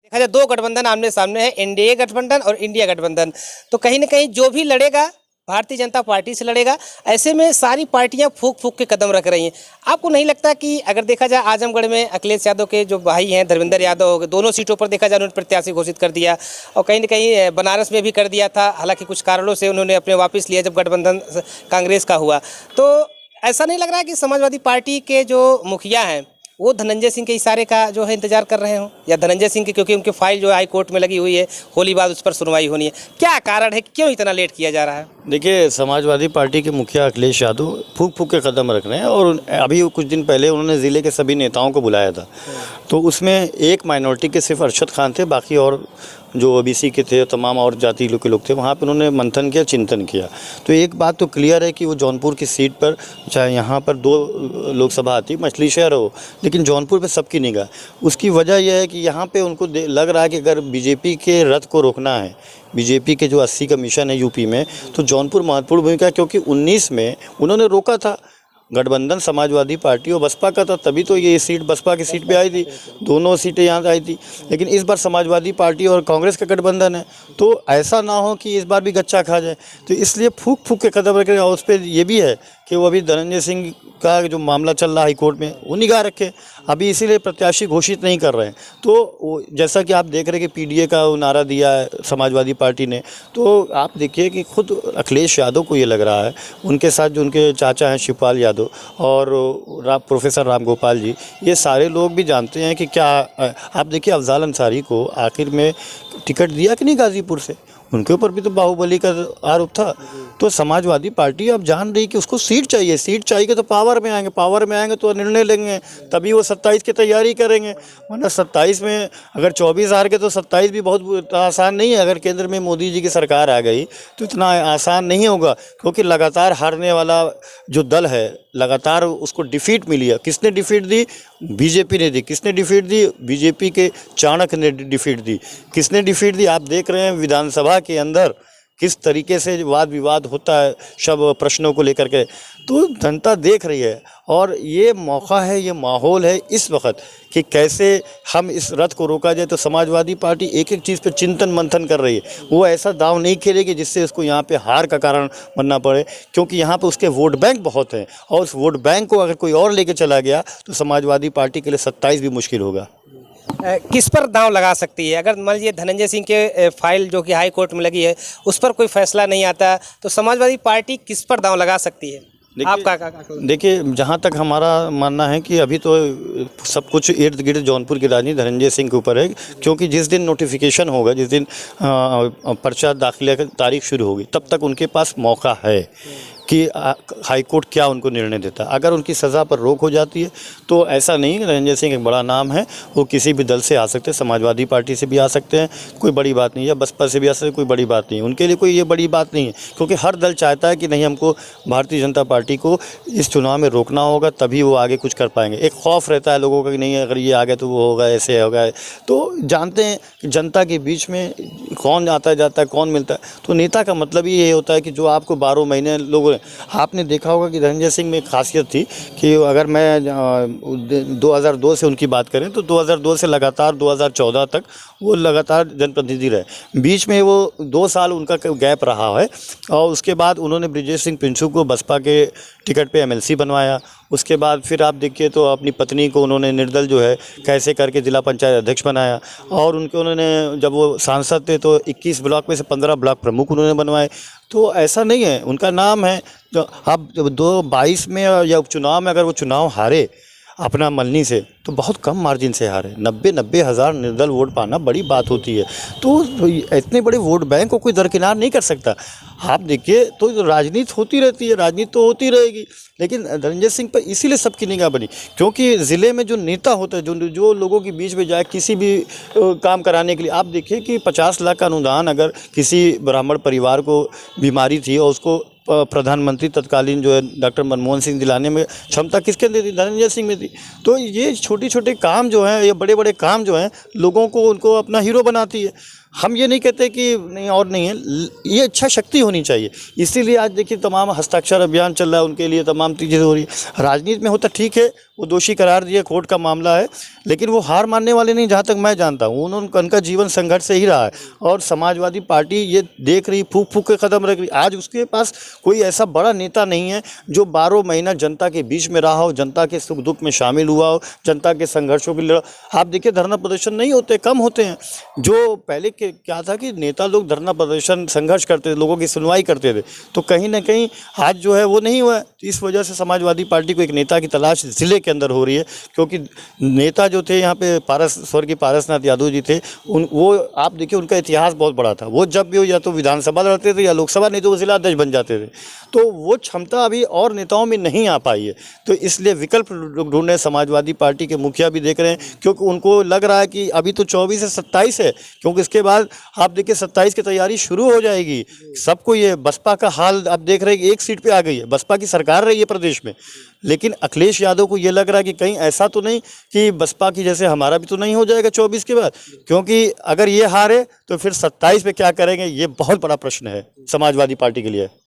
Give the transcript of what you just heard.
देखा जाए दो गठबंधन आमने सामने है, एनडीए गठबंधन और इंडिया गठबंधन। तो कहीं ना कहीं जो भी लड़ेगा भारतीय जनता पार्टी से लड़ेगा। ऐसे में सारी पार्टियां फूक फूक के कदम रख रही हैं। आपको नहीं लगता कि अगर देखा जाए आजमगढ़ में अखिलेश यादव के जो भाई हैं धर्मेंद्र यादव, दोनों सीटों पर देखा जाए उन्होंने प्रत्याशी घोषित कर दिया और कहीं ना कहीं बनारस में भी कर दिया था, हालांकि कुछ कारणों से उन्होंने अपने वापस लिया जब गठबंधन कांग्रेस का हुआ। तो ऐसा नहीं लग रहा है कि समाजवादी पार्टी के जो मुखिया हैं वो धनंजय सिंह के इशारे का जो है इंतजार कर रहे हो, या धनंजय सिंह की, क्योंकि उनकी फाइल जो है हाई कोर्ट में लगी हुई है, होली बाद उस पर सुनवाई होनी है, क्या कारण है, क्यों इतना लेट किया जा रहा है? देखिए, समाजवादी पार्टी के मुखिया अखिलेश यादव फूक फूक के कदम रख रहे हैं और अभी कुछ दिन पहले उन्होंने ज़िले के सभी नेताओं को बुलाया था। तो उसमें एक माइनॉरिटी के सिर्फ अरशद खान थे, बाकी और जो ओबीसी के थे, तमाम और जाति के लोग थे, वहाँ पे उन्होंने मंथन किया, चिंतन किया। तो एक बात तो क्लियर है कि वो जौनपुर की सीट पर, चाहे यहाँ पर 2 लोकसभा आती, मछली शहर हो, लेकिन जौनपुर पे सबकी निगाह। उसकी वजह यह है कि यहाँ पे उनको लग रहा है कि अगर बीजेपी के रथ को रोकना है, बीजेपी के जो 80 का मिशन है यूपी में, तो जौनपुर महत्वपूर्ण भूमिका है, क्योंकि 19 में उन्होंने रोका था। गठबंधन समाजवादी पार्टी और बसपा का था, तभी तो ये सीट बसपा की सीट पे आई थी, दोनों सीटें यहाँ आई थी। लेकिन इस बार समाजवादी पार्टी और कांग्रेस का गठबंधन है, तो ऐसा ना हो कि इस बार भी गच्चा खा जाए। तो इसलिए फूक फूक के कदम रखें। और उस पर ये भी है कि वो अभी धनंजय सिंह का जो मामला चल रहा है हाई कोर्ट में, वो निगाह रखे, अभी इसीलिए प्रत्याशी घोषित नहीं कर रहे हैं। तो जैसा कि आप देख रहे हैं कि पीडीए का वो नारा दिया है समाजवादी पार्टी ने, तो आप देखिए कि खुद अखिलेश यादव को ये लग रहा है, उनके साथ जो उनके चाचा हैं शिवपाल यादव और प्रोफेसर राम गोपाल जी, ये सारे लोग भी जानते हैं कि क्या आप देखिए अफजाल अंसारी को आखिर में टिकट दिया कि नहीं गाजीपुर से, उनके ऊपर भी तो बाहुबली का आरोप था। तो समाजवादी पार्टी अब जान रही कि उसको सीट चाहिए तो पावर में आएंगे तो निर्णय लेंगे, तभी वो 27 की तैयारी करेंगे। वरना 27 में अगर 24 हार गए तो 27 भी बहुत आसान नहीं है। अगर केंद्र में मोदी जी की सरकार आ गई तो इतना आसान नहीं होगा, क्योंकि लगातार हारने वाला जो दल है, लगातार उसको डिफीट मिली है। किसने डिफीट दी? बीजेपी ने दी। किसने डिफीट दी? बीजेपी के चाणक्य ने डिफीट दी। किसने डिफीट दी? आप देख रहे हैं विधानसभा के अंदर किस तरीके से वाद विवाद होता है सब प्रश्नों को लेकर के, तो जनता देख रही है। और ये मौका है, ये माहौल है इस वक्त कि कैसे हम इस रथ को रोका जाए। तो समाजवादी पार्टी एक एक चीज़ पे चिंतन मंथन कर रही है। वो ऐसा दांव नहीं खेलेगी जिससे उसको यहाँ पे हार का कारण बनना पड़े, क्योंकि यहाँ पे उसके वोट बैंक बहुत हैं और उस वोट बैंक को अगर कोई और लेके चला गया तो समाजवादी पार्टी के लिए 27 भी मुश्किल होगा। किस पर दांव लगा सकती है? अगर मान लीजिए धनंजय सिंह के फाइल जो कि हाई कोर्ट में लगी है उस पर कोई फैसला नहीं आता, तो समाजवादी पार्टी किस पर दांव लगा सकती है? आपका देखिए, जहाँ तक हमारा मानना है कि अभी तो सब कुछ इर्द गिर्द जौनपुर की राजनीति धनंजय सिंह के ऊपर है, क्योंकि जिस दिन नोटिफिकेशन होगा, जिस दिन पर्चा दाखिले की तारीख शुरू होगी, तब तक उनके पास मौका है कि हाई कोर्ट क्या उनको निर्णय देता है। अगर उनकी सज़ा पर रोक हो जाती है तो ऐसा नहीं, धनंजय सिंह एक बड़ा नाम है, वो किसी भी दल से आ सकते हैं, समाजवादी पार्टी से भी आ सकते हैं, कोई बड़ी बात नहीं है, बसपा से भी आ सकते हैं, कोई बड़ी बात नहीं है, उनके लिए कोई ये बड़ी बात नहीं है, क्योंकि हर दल चाहता है कि नहीं, हमको भारतीय जनता पार्टी को इस चुनाव में रोकना होगा, तभी वो आगे कुछ कर पाएंगे। एक खौफ रहता है लोगों का कि नहीं, अगर ये आ गया तो वो होगा, ऐसे होगा। तो जानते हैं कि जनता के बीच में कौन आता जाता है, कौन मिलता है। तो नेता का मतलब ही ये होता है कि जो आपको 12 महीने लोगों, आपने देखा होगा कि धनंजय सिंह में एक खासियत थी कि अगर मैं 2002 से उनकी बात करें तो 2002 से लगातार 2014 तक वो लगातार जनप्रतिनिधि रहे। बीच में वो 2 साल उनका गैप रहा है और उसके बाद उन्होंने ब्रिजेश सिंह पिंचू को बसपा के टिकट पे एमएलसी बनवाया। उसके बाद फिर आप देखिए तो अपनी पत्नी को उन्होंने निर्दल जो है कैसे करके जिला पंचायत अध्यक्ष बनाया, और उन्होंने जब वो सांसद थे तो 21 ब्लॉक में से 15 ब्लॉक प्रमुख उन्होंने बनवाए। तो ऐसा नहीं है, उनका नाम है। तो अब 2022 में या उपचुनाव में अगर वो चुनाव हारे अपना मल्हनी से, तो बहुत कम मार्जिन से हारे। 90 हज़ार निर्दल वोट पाना बड़ी बात होती है। तो इतने बड़े वोट बैंक को कोई दरकिनार नहीं कर सकता। आप देखिए तो राजनीति होती रहती है, राजनीति तो होती रहेगी, लेकिन धनंजय सिंह पर इसीलिए सबकी निगाह बनी, क्योंकि ज़िले में जो नेता होता है, जो लोगों के बीच में जाए किसी भी काम कराने के लिए। आप देखिए कि 50 लाख का अनुदान अगर किसी ब्राह्मण परिवार को बीमारी थी और उसको प्रधानमंत्री तत्कालीन जो है डॉक्टर मनमोहन सिंह दिलाने में क्षमता किसके दी थी? धनंजय सिंह में थी। तो ये छोटे छोटे काम जो हैं, ये बड़े बड़े काम जो हैं, लोगों को उनको अपना हीरो बनाती है। हम ये नहीं कहते कि नहीं और नहीं है, ये इच्छा शक्ति होनी चाहिए। इसीलिए आज देखिए तमाम हस्ताक्षर अभियान चल रहा है, उनके लिए तमाम चीज़ें हो रही है। राजनीति में होता ठीक है, वो दोषी करार दिए, कोर्ट का मामला है, लेकिन वो हार मानने वाले नहीं, जहाँ तक मैं जानता हूँ। उनका जीवन संघर्ष से ही रहा है और समाजवादी पार्टी ये देख रही, फूक फूक के कदम रख रही। आज उसके पास कोई ऐसा बड़ा नेता नहीं है जो 12 महीना जनता के बीच में रहा हो, जनता के सुख दुख में शामिल हुआ हो, जनता के संघर्षों के लिए। आप देखिए धरना प्रदर्शन नहीं होते, कम होते हैं। जो पहले क्या था कि नेता लोग धरना प्रदर्शन संघर्ष करते थे, लोगों की सुनवाई करते थे, तो कहीं ना कहीं आज जो है वो नहीं हुआ है। इस वजह से समाजवादी पार्टी को एक नेता की तलाश ज़िले के अंदर हो रही है, क्योंकि नेता जो थे यहाँ पे स्वर्गीय पारसनाथ यादव जी थे, वो आप देखिए उनका इतिहास बहुत बड़ा था। वो जब भी हो या तो विधानसभा लड़ते थे या लोकसभा, नहीं तो वो जिला अध्यक्ष बन जाते थे। तो वो क्षमता अभी और नेताओं में नहीं आ पाई है, तो इसलिए विकल्प ढूंढ रहे समाजवादी पार्टी के मुखिया भी देख रहे हैं, क्योंकि उनको लग रहा है कि अभी तो 24 से 27 है, क्योंकि इसके बाद आप देखिए 27 की तैयारी शुरू हो जाएगी। सबको ये बसपा का हाल आप देख रहे हैं कि एक सीट पे आ गई है, बसपा की सरकार रही है प्रदेश में, लेकिन अखिलेश यादव को ये लग रहा है कि कहीं ऐसा तो नहीं कि बसपा की जैसे हमारा भी तो नहीं हो जाएगा 24 के बाद, क्योंकि अगर ये हारे तो फिर 27 पे क्या करेंगे, ये बहुत बड़ा प्रश्न है समाजवादी पार्टी के लिए।